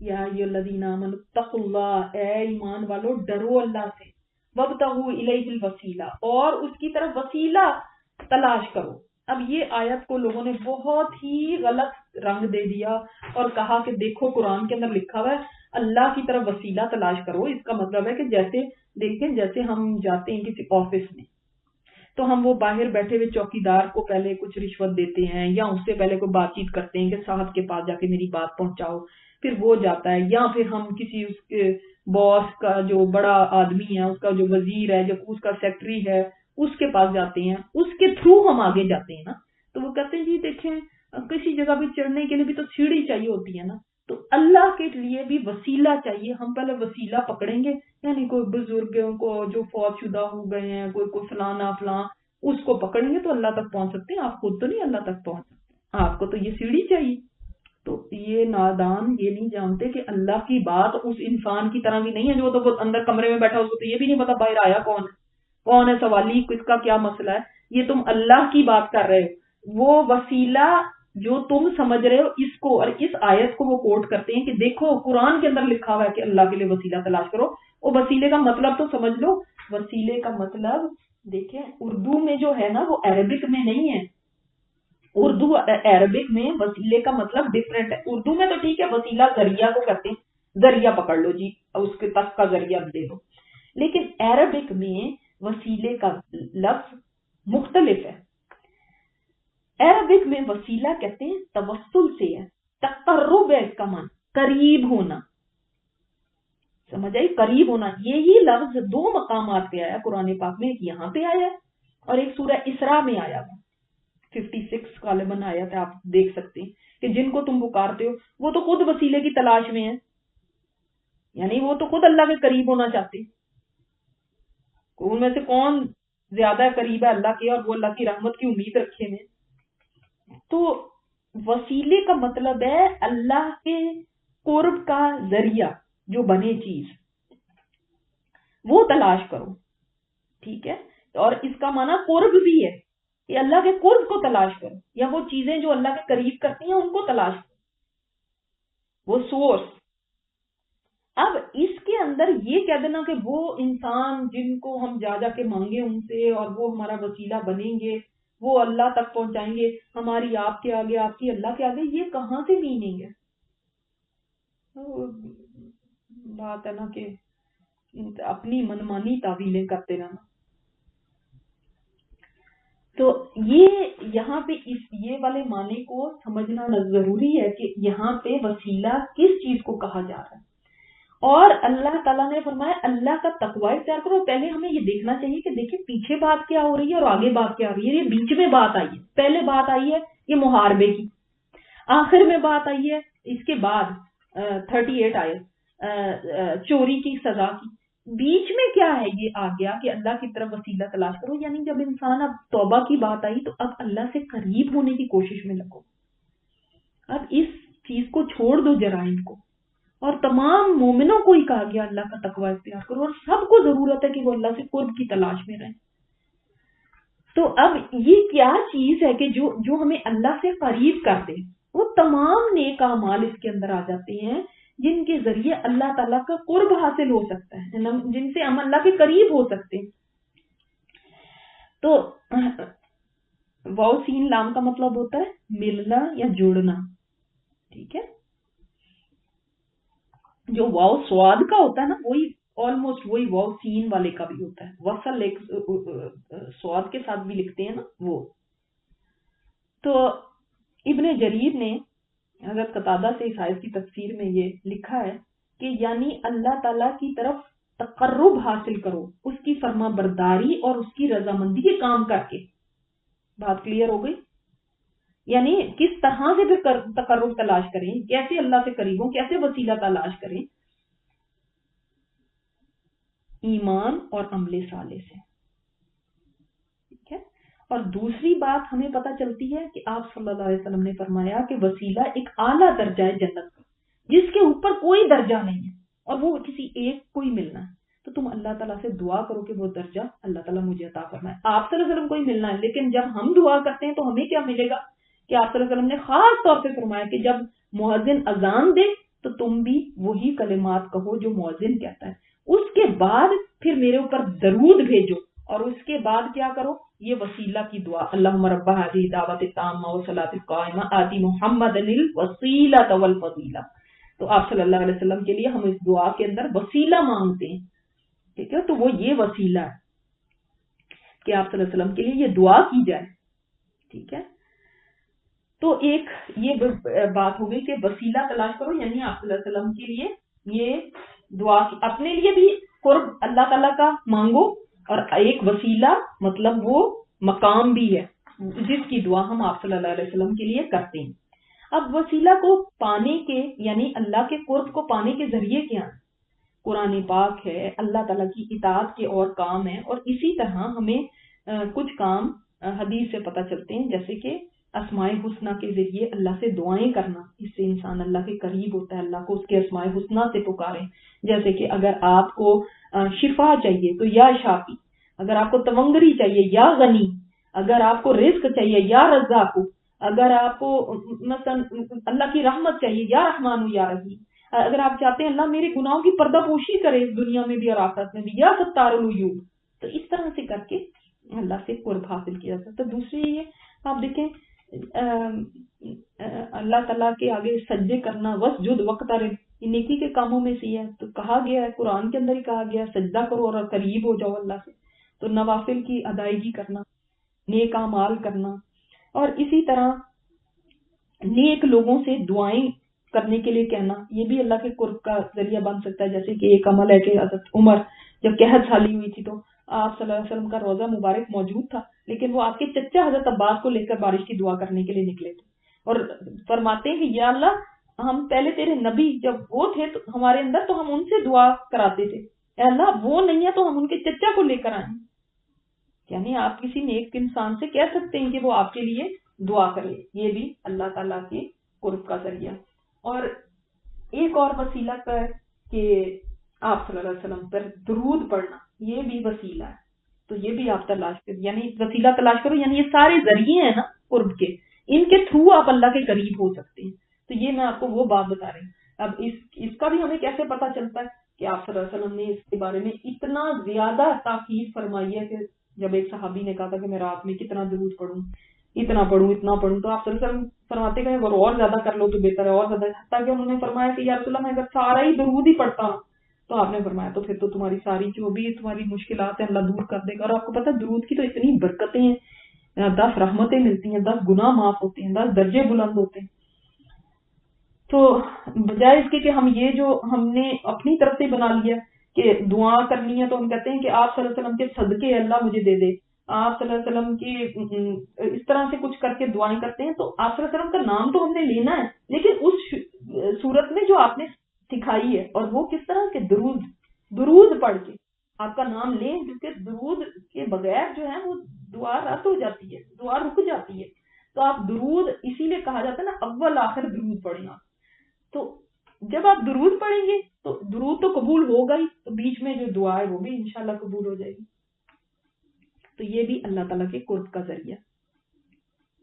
या अय्युहल्लज़ीना आमनु तक़ुल्लाह, ए ईमान वालो डरो अल्लाह से, वब्तगू इलैहिल वसीला, और उसकी तरफ वसीला तलाश करो। अब ये आयत को लोगों ने बहुत ही गलत रंग दे दिया और कहा कि देखो कुरान के अंदर लिखा हुआ है अल्लाह की तरफ वसीला तलाश करो। इसका मतलब है कि जैसे देखें, जैसे हम जाते हैं किसी ऑफिस में तो हम वो बाहर बैठे हुए चौकीदार को पहले कुछ रिश्वत देते हैं या उससे पहले कोई बातचीत करते हैं कि साहब के पास जाके मेरी बात पहुंचाओ, फिर वो जाता है, या फिर हम किसी उसके बॉस का जो बड़ा आदमी है, उसका जो वजीर है, जो उसका सेक्रेटरी है, उसके पास जाते हैं, उसके थ्रू हम आगे जाते हैं ना। तो वो कहते हैं जी देखें किसी जगह भी चढ़ने के लिए भी तो सीढ़ी चाहिए होती है ना, तो अल्लाह के लिए भी वसीला चाहिए। हम पहले वसीला पकड़ेंगे, यानी कोई बुजुर्गों को जो फौतशुदा हो गए हैं, कोई फलाना फलां, उसको पकड़ेंगे तो अल्लाह तक पहुंच सकते हैं। आप खुद तो नहीं अल्लाह तक पहुंच सकते, आपको तो ये सीढ़ी चाहिए। तो ये नादान ये नहीं जानते कि अल्लाह की बात उस इंसान की तरह भी नहीं है जो तो अंदर कमरे में बैठा, उसको तो ये भी नहीं पता बाहर आया कौन है सवाली, किसका क्या मसला है। ये तुम अल्लाह की बात कर रहे हो। वो वसीला जो तुम समझ रहे हो इसको, और इस आयत को वो कोट करते हैं कि देखो कुरान के अंदर लिखा हुआ है कि अल्लाह के लिए वसीला तलाश करो। वो वसीले का मतलब तो समझ लो। वसीले का मतलब देखें उर्दू में जो है ना वो अरबिक में नहीं है। उर्दू अरबिक में वसीले का मतलब डिफरेंट है। उर्दू में तो ठीक है वसीला जरिया को कहते हैं, जरिया पकड़ लो जी, उसके तक का जरिया दे दो, लेकिन अरबिक में वसीले का लफ्ज मुख्तलिफ है। अरबिक में वसीला कहते हैं तवस्सुल से है, तकर्रुब है इसका मान, करीब होना। समझ आई, करीब होना। यही लफ्ज 2 मकामात पे आया कुरान पाक में, एक यहाँ पे आया और एक सूरह इसरा में आया था। 56 गालिबन आयत है, आप देख सकते हैं कि जिनको तुम पुकारते हो वो तो खुद वसीले की तलाश में है, यानी वो तो खुद अल्लाह के करीब होना चाहते हैं। उनमें से कौन ज्यादा करीब है अल्लाह के और वो अल्लाह की रहमत की उम्मीद रखे में। तो वसीले का मतलब है अल्लाह के कुर्ब का जरिया, जो बने चीज वो तलाश करो, ठीक है। और इसका माना कुर्ब भी है कि अल्लाह के कुर्ब को तलाश करो, या वो चीजें जो अल्लाह के करीब करती हैं उनको तलाश करो, वो सोर्स। अब इसके अंदर ये कह देना कि वो इंसान जिनको हम जा जाके मांगे उनसे और वो हमारा वसीला बनेंगे, वो अल्लाह तक पहुंचाएंगे, हमारी आपके आगे आपकी अल्लाह के आगे, ये कहाँ से मीनिंग है। तो बात है ना कि अपनी मनमानी तावीलें करते रहना। तो ये यहाँ पे ये वाले माने को समझना जरूरी है कि यहाँ पे वसीला किस चीज को कहा जा रहा है। और अल्लाह ताला ने फरमाया अल्लाह का तकवा इख्तियार करो। पहले हमें ये देखना चाहिए कि देखिए पीछे बात क्या हो रही है और आगे बात क्या हो रही है। ये बीच में बात आई है, पहले बात आई है ये मुहारबे की, आखिर में बात आई है इसके बाद 38 आए चोरी की सजा की। बीच में क्या है, ये आ गया कि अल्लाह की तरफ वसीला तलाश करो। यानी जब इंसान अब तौबा की बात आई तो अब अल्लाह से करीब होने की कोशिश में लगो। अब इस चीज को छोड़ दो जराइम को, और तमाम मोमिनों को ही कहा गया अल्लाह का तकवा इख्तियार करो, और सबको जरूरत है कि वो अल्लाह से कुर्ब की तलाश में रहे। तो अब ये क्या चीज है कि जो हमें अल्लाह से करीब कर दे, वो तमाम नेक अमाल इसके अंदर आ जाते हैं जिनके जरिए अल्लाह ताला का कुर्ब हासिल हो सकता है, जिनसे हम अल्लाह के करीब हो सकते हैं। तो वाव सीन लाम का मतलब होता है मिलना या जुड़ना, ठीक है। जो वाव स्वाद का होता है ना, वही ऑलमोस्ट वही वाव सीन वाले का भी होता है। वसल एक स्वाद के साथ भी लिखते हैं ना वो। तो इब्ने जरीर ने हज़रत कतादा से इस आयत की तफसीर में ये लिखा है कि यानी अल्लाह ताला की तरफ तकर्रुब हासिल करो, उसकी फर्मा बरदारी और उसकी रजामंदी के काम करके। बात क्लियर हो गई। यानी किस तरह से फिर तकर्रुब तलाश करें, कैसे अल्लाह से करीब हो, कैसे वसीला तलाश करें, ईमान और अमले साले से, ठीक है। और दूसरी बात हमें पता चलती है कि आप सल्लल्लाहु अलैहि वसल्लम ने फरमाया कि वसीला एक आला दर्जा है जन्नत का, जिसके ऊपर कोई दर्जा नहीं है, और वो किसी एक को ही मिलना है। तो तुम अल्लाह ताला से दुआ करो कि वो दर्जा अल्लाह ताला मुझे अता फरमाए। आप सल्लल्लाहु अलैहि वसल्लम को ही मिलना है, लेकिन जब हम दुआ करते हैं तो हमें क्या मिलेगा कि आप सल्लल्लाहु अलैहि वसल्लम ने खास तौर पे फरमाया कि जब मुअज्जिन अजान दे تو تم بھی وہی کلمات کہو جو مؤذن کہتا ہے، اس کے بعد پھر میرے اوپر درود بھیجو، اور اس کے بعد کیا کرو، یہ وسیلہ کی دعا، اللہم رب ہذہ دعوت التامہ والصلاۃ القائمہ آتی محمد الوسیلۃ والفضیلہ۔ تو آپ صلی اللہ علیہ وسلم کے لیے ہم اس دعا کے اندر وسیلہ مانگتے ہیں، ٹھیک ہے، تو وہ یہ وسیلہ ہے کہ آپ صلی اللہ علیہ وسلم کے لیے یہ دعا کی جائے، ٹھیک ہے۔ تو ایک یہ بات ہو گئی کہ وسیلہ تلاش کرو، یعنی آپ صلی اللہ علیہ وسلم کے لیے یہ دعا کی، اپنے لیے بھی قرب اللہ تعالیٰ کا مانگو، اور ایک وسیلہ مطلب وہ مقام بھی ہے جس کی دعا ہم آپ صلی اللہ علیہ وسلم کے لیے کرتے ہیں۔ اب وسیلہ کو پانے کے، یعنی اللہ کے قرب کو پانے کے ذریعے کیا ہے؟ قرآن پاک ہے، اللہ تعالیٰ کی اطاعت کے اور کام ہیں، اور اسی طرح ہمیں کچھ کام حدیث سے پتہ چلتے ہیں، جیسے کہ اسماء حسنہ کے ذریعے اللہ سے دعائیں کرنا، اس سے انسان اللہ کے قریب ہوتا ہے، اللہ کو اس کے اسماء حسنہ سے پکاریں، جیسے کہ اگر آپ کو شفا چاہیے تو یا شافی، اگر آپ کو تونگری چاہیے یا غنی، اگر آپ کو رزق چاہیے یا رزاق، اگر آپ کو مثلا اللہ کی رحمت چاہیے یا رحمان یا رحیم، اگر آپ چاہتے ہیں اللہ میرے گناہوں کی پردہ پوشی کرے اس دنیا میں بھی اور آخرت میں بھی، یا ستار العیوب، تو اس طرح سے کر کے اللہ سے قرب حاصل کیا جاتا ہے۔ تو دوسری یہ آپ دیکھیں اللہ تعالیٰ کے آگے سجدے کرنا، وسجد وقترب، یہ نیکی کے کاموں میں سے ہے، تو کہا گیا ہے قرآن کے اندر ہی کہا گیا ہے سجدہ کرو اور قریب ہو جاؤ اللہ سے۔ تو نوافل کی ادائیگی کرنا، نیک اعمال کرنا، اور اسی طرح نیک لوگوں سے دعائیں کرنے کے لیے کہنا، یہ بھی اللہ کے قرب کا ذریعہ بن سکتا ہے۔ جیسے کہ ایک عمل ہے کہ حضرت عمر جب قحط سالی ہوئی تھی تو آپ صلی اللہ علیہ وسلم کا روزہ مبارک موجود تھا، لیکن وہ آپ کے چچا حضرت عباس کو لے کر بارش کی دعا کرنے کے لیے نکلے تھے، اور فرماتے ہیں کہ یا اللہ ہم پہلے تیرے نبی جب وہ تھے تو ہمارے اندر تو ہم ان سے دعا کراتے تھے، اے اللہ وہ نہیں ہے تو ہم ان کے چچا کو لے کر آئیں۔ یعنی آپ کسی نیک انسان سے کہہ سکتے ہیں کہ وہ آپ کے لیے دعا کرے، یہ بھی اللہ تعالیٰ کے قرب کا ذریعہ۔ اور ایک اور وسیلہ کا ہے کہ آپ صلی اللہ علیہ وسلم پر درود پڑھنا، یہ بھی وسیلہ ہے، تو یہ بھی آپ تلاش کرو، یعنی وسیلہ تلاش کرو، یعنی یہ سارے ذریعے ہیں نا قرب کے، ان کے تھرو آپ اللہ کے قریب ہو سکتے ہیں۔ تو یہ میں آپ کو وہ بات بتا رہی ہوں۔ اب اس کا بھی ہمیں کیسے پتا چلتا ہے کہ آپ صلی اللہ علیہ وسلم نے اس کے بارے میں اتنا زیادہ تاکید فرمائی ہے، کہ جب ایک صحابی نے کہا تھا کہ میں رات میں کتنا درود پڑھوں، اتنا پڑھوں، تو آپ صلی اللہ علیہ وسلم فرماتے گئے اگر اور زیادہ کر لو تو بہتر ہے، اور زیادہ، حتیٰ کہ انہوں نے فرمایا کہ یا رسول اللہ میں اگر سارا ہی درود ہی پڑھتا ہوں، تو آپ نے فرمایا تو پھر تو تمہاری ساری جو بھی تمہاری مشکلات ہیں اللہ دور کر دے گا۔ اور آپ کو پتا درود کی تو اتنی برکتیں ہیں، 10 رحمتیں ملتی ہیں، 10 گناہ معاف ہوتے ہیں، 10 درجے بلند ہوتے ہیں۔ تو بجائے اس کے کہ ہم یہ جو ہم نے اپنی طرف سے بنا لیا کہ دعا کرنی ہے، تو ہم کہتے ہیں کہ آپ صلی اللہ علیہ وسلم کے صدقے اللہ مجھے دے دے، آپ صلی اللہ علیہ وسلم کی اس طرح سے کچھ کر کے دعائیں کرتے ہیں۔ تو آپ صلی اللہ علیہ وسلم کا نام تو ہم نے لینا ہے، لیکن اس صورت میں جو آپ نے سکھائی ہے، اور وہ کس طرح کے درود پڑھ کے آپ کا نام لیں، کیونکہ درود کے بغیر جو ہے وہ دعا رد ہو جاتی ہے، دعا رک جاتی ہے۔ تو آپ درود اسی لیے کہا جاتا ہے نا اول آخر درود پڑھیں آپ، تو جب آپ درود پڑھیں گے تو درود تو قبول ہوگا ہی، تو بیچ میں جو دعا ہے وہ بھی انشاءاللہ قبول ہو جائے گی۔ تو یہ بھی اللہ تعالیٰ کے قرب کا ذریعہ۔